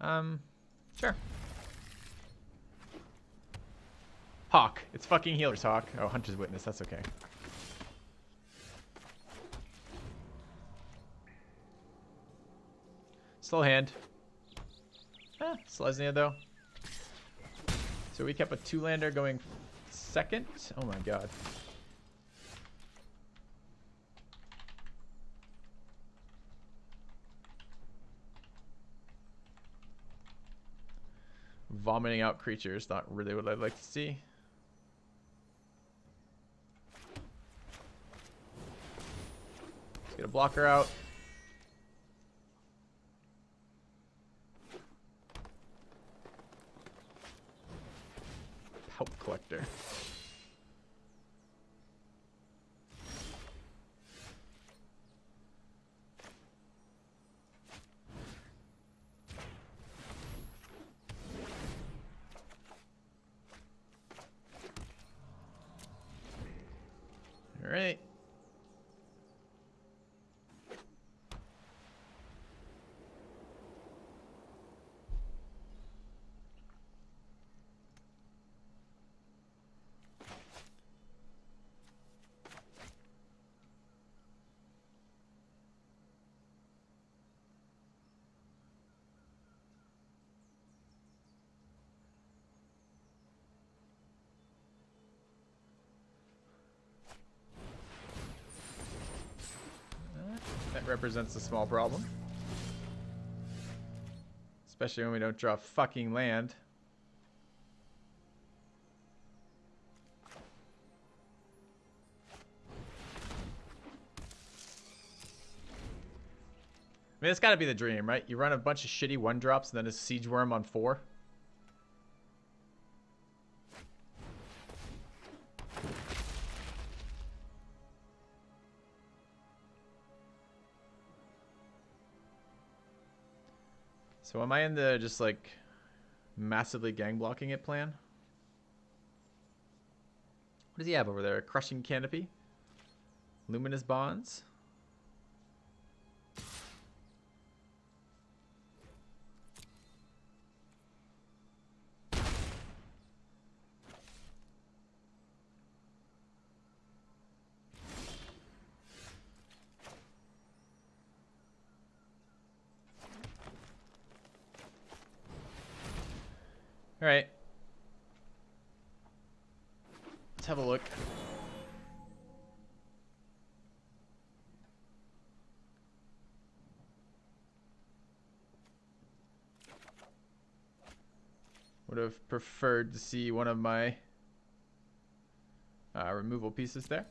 Sure. Hawk. It's fucking healers, Hawk. Oh, Hunter's Witness. That's okay. Slow hand. Selesnya, though. So we kept a 2-lander going second. Oh my god. Vomiting out creatures. Not really what I'd like to see. Let's get a blocker out. Help collector. All right. That represents a small problem. Especially when we don't draw fucking land. I mean, it's got to be the dream, right? You run a bunch of shitty 1-drops and then a Siege Worm on 4. So am I in the just like massively gang blocking it plan? What does he have over there? Crushing Canopy? Luminous Bonds? All right. Let's have a look. Would have preferred to see one of my removal pieces there.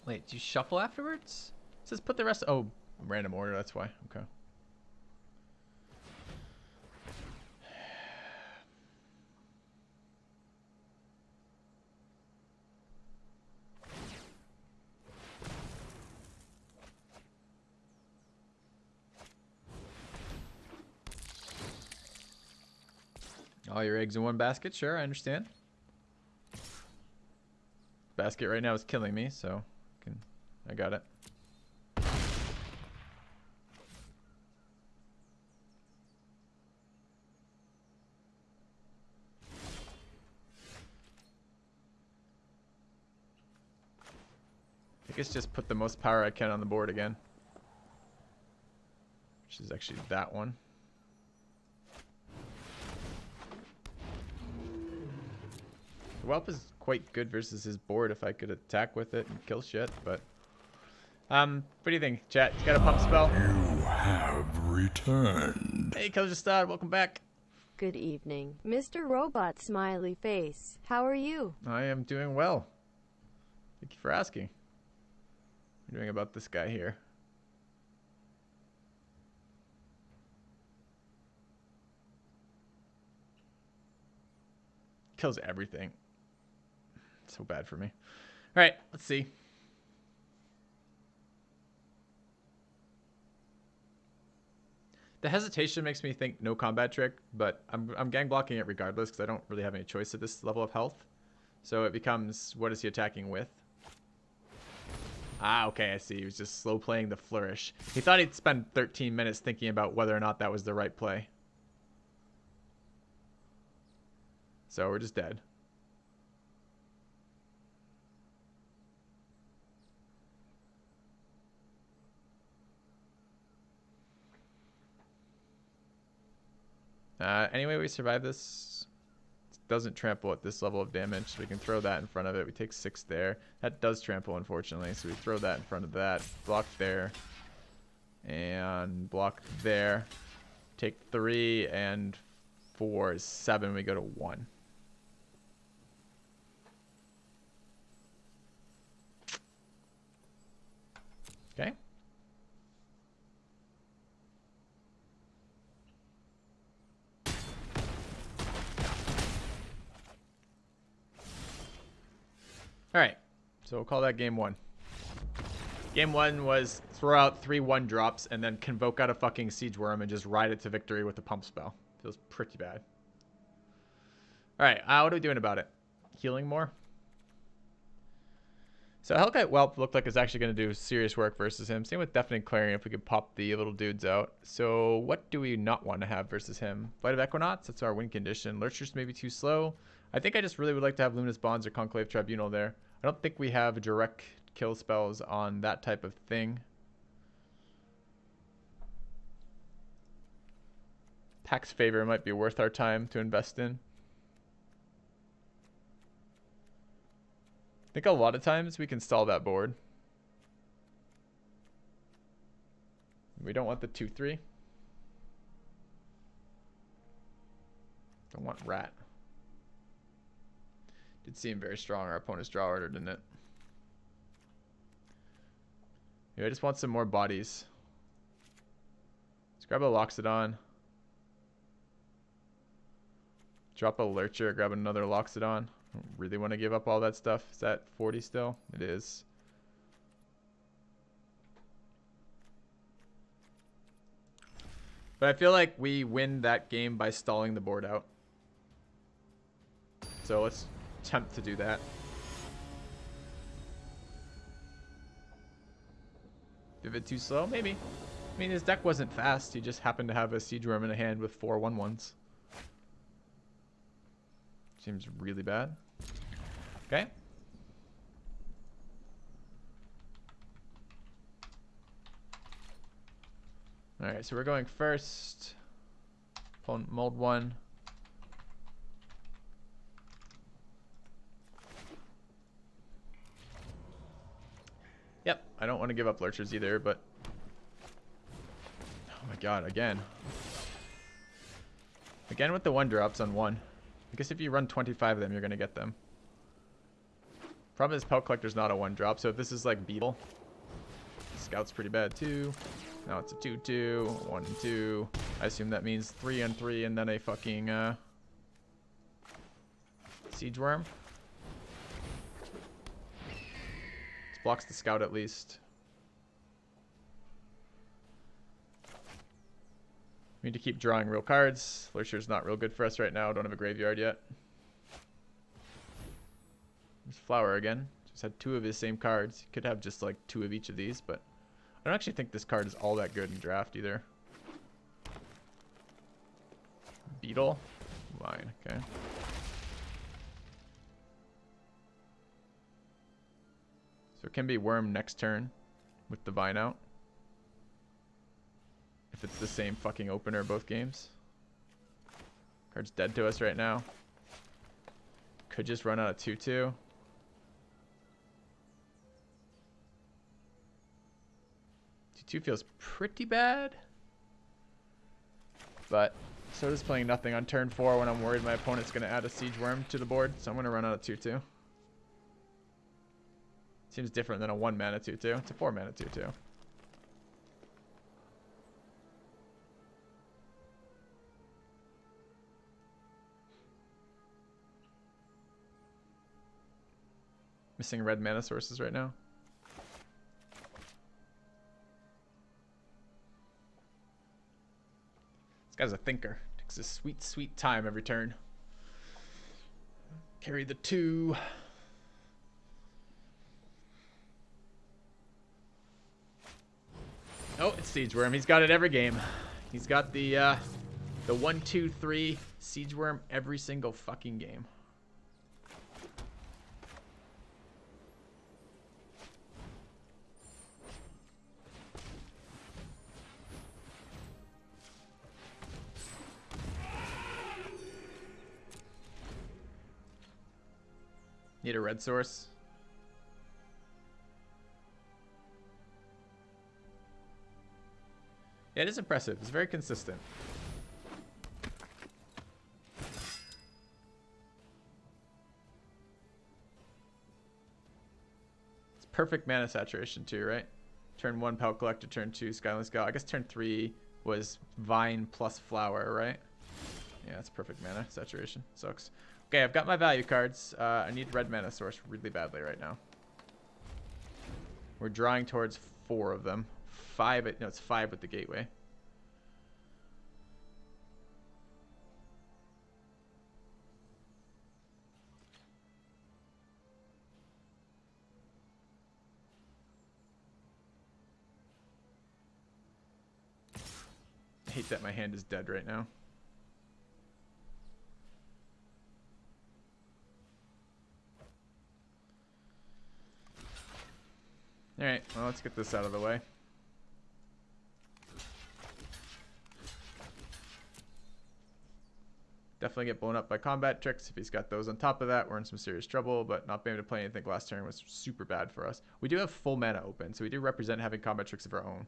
Wait, do you shuffle afterwards? It says put the rest. Oh, random order. That's why. Okay. All your eggs in one basket. Sure, I understand. Basket right now is killing me, so I got it. I guess just put the most power I can on the board again. Which is actually that one. The Whelp is quite good versus his board if I could attack with it and kill shit, but... what do you think, chat? You got a pump spell? You have returned. Hey, Kojastad, welcome back. Good evening. Mr. Robot Smiley Face. How are you? I am doing well. Thank you for asking. What are you doing about this guy here? Kills everything. So bad for me. All right, let's see. The hesitation makes me think no combat trick, but I'm gang blocking it regardless because I don't really have any choice at this level of health. So it becomes, what is he attacking with? Ah, okay, I see. He was just slow playing the flourish. He thought he'd spend 13 minutes thinking about whether or not that was the right play. So we're just dead. Anyway, we survive this. It doesn't trample at this level of damage, so we can throw that in front of it. We take 6 there. That does trample, unfortunately, so we throw that in front of that. Block there. And block there. Take 3 and 4 is 7. We go to 1. Okay. All right. So we'll call that game 1. Game 1 was throw out 3 1-drops and then convoke out a fucking siege worm and just ride it to victory with the pump spell. Feels pretty bad. All right. What are we doing about it? Healing more? So Hellkite Whelp looked like it's actually going to do serious work versus him. Same with Deafening Clarion if we could pop the little dudes out. So what do we not want to have versus him? Flight of Equinaughts, that's our win condition. Lurchers may be too slow. I think I just really would like to have Luminous Bonds or Conclave Tribunal there. I don't think we have direct kill spells on that type of thing. Pax Favor might be worth our time to invest in. I think a lot of times we can stall that board. We don't want the 2-3. Don't want Rat. Did seem very strong. Our opponent's draw order, didn't it? Yeah, I just want some more bodies. Let's grab a Loxodon. Drop a Lurcher, grab another Loxodon. I don't really want to give up all that stuff. Is that 40 still? It is. But I feel like we win that game by stalling the board out. So let's attempt to do that. Vivid too slow? Maybe. I mean, his deck wasn't fast. He just happened to have a Siege Worm in a hand with 4 1/1s. Seems really bad. Okay. Alright, so we're going first. Opponent mold 1. Yep, I don't want to give up Lurchers either, but... Oh my god, again. Again with the 1-drops on 1. I guess if you run 25 of them, you're going to get them. Problem is, Pelt Collector's not a 1-drop, so if this is like Beetle, Scout's pretty bad too. Now it's a 2-2, 1-2. I assume that means 3-3 and then a fucking Siege Worm. This blocks the Scout at least. We need to keep drawing real cards. Lurcher's not real good for us right now. Don't have a graveyard yet. There's Flower again. Just had 2 of his same cards. He could have just like 2 of each of these, but I don't actually think this card is all that good in draft either. Beetle? Line, okay. So it can be Worm next turn with the Vine out. If it's the same fucking opener both games. Card's dead to us right now. Could just run out of 2-2. 2 feels pretty bad. But so does playing nothing on turn 4 when I'm worried my opponent's going to add a Siege Worm to the board. So I'm going to run out of 2-2. Seems different than a 1-mana 2-2. It's a 4-mana 2-2. Missing red mana sources right now. This guy's a thinker. Takes a sweet, sweet time every turn. Carry the 2. Oh, it's Siege Worm. He's got it every game. He's got the 1, 2, 3 Siege Worm every single fucking game. Need a red source. Yeah, it is impressive. It's very consistent. It's perfect mana saturation too, right? Turn 1 Pelt Collector, turn 2 Skyline Scout. I guess turn 3 was Vine plus Flower, right? Yeah, it's perfect mana saturation. Sucks. Okay, I've got my value cards. I need red mana source really badly right now. We're drawing towards 4 of them. 5, no, it's 5 with the gateway. I hate that my hand is dead right now. Alright, well, let's get this out of the way. Definitely get blown up by combat tricks. If he's got those on top of that, we're in some serious trouble, but not being able to play anything last turn was super bad for us. We do have full mana open, so we do represent having combat tricks of our own.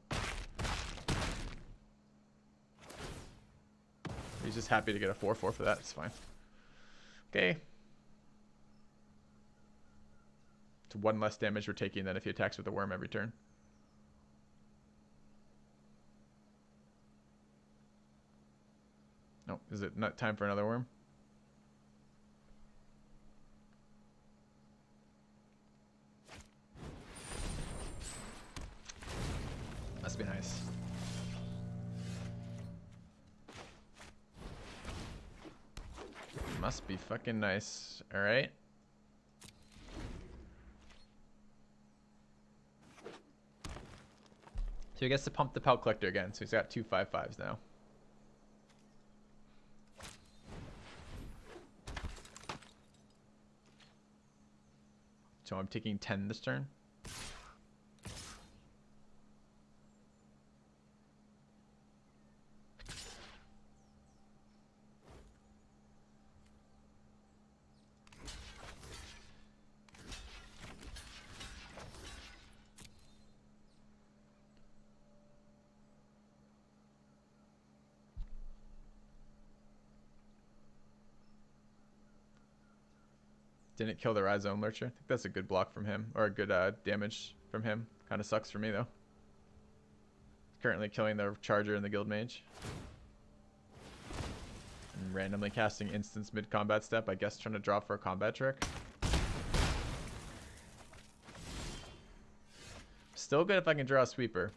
He's just happy to get a 4/4 for that. It's fine. Okay. It's 1 less damage we're taking than if he attacks with a worm every turn. No, is it not time for another worm? Must be nice. Must be fucking nice. All right. So he gets to pump the Pelt Collector again. So he's got 2 5/5s now. So I'm taking 10 this turn. Didn't kill the Rhizome Lurcher. I think that's a good block from him, or a good damage from him. Kind of sucks for me though. Currently killing the Charger and the Guild Mage. And randomly casting instants mid-combat step. I guess trying to draw for a combat trick. Still good if I can draw a sweeper.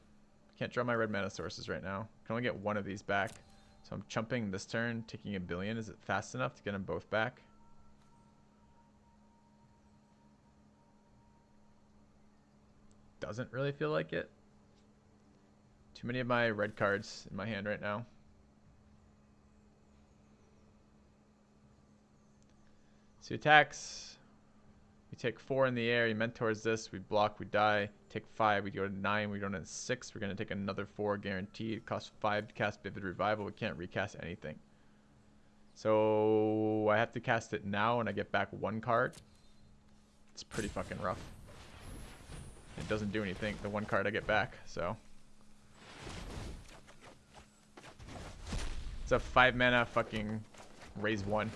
Can't draw my red mana sources right now. Can only get 1 of these back. So I'm chumping this turn, taking a billion. Is it fast enough to get them both back? Doesn't really feel like it. Too many of my red cards in my hand right now. So he attacks. We take 4 in the air. He mentors this. We block. We die. Take 5. We go to 9. We go to 6. We're going to take another 4 guaranteed. It costs 5 to cast Vivid Revival. We can't recast anything. So I have to cast it now and I get back 1 card. It's pretty fucking rough. It doesn't do anything, the 1 card I get back, so. It's a 5 mana fucking raise 1.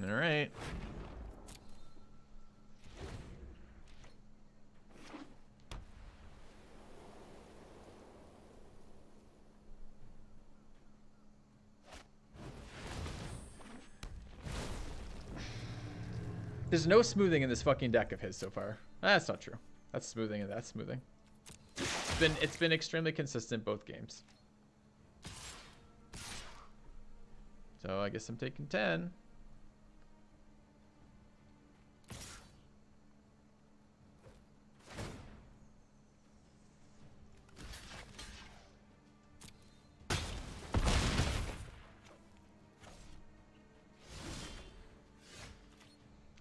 Alright. There's no smoothing in this fucking deck of his so far. That's not true. That's smoothing and that's smoothing. It's been extremely consistent both games. So I guess I'm taking 10.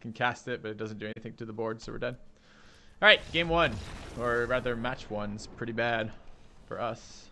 can cast it, but it doesn't do anything to the board, so we're dead. All right, game one, or rather match one's pretty bad for us.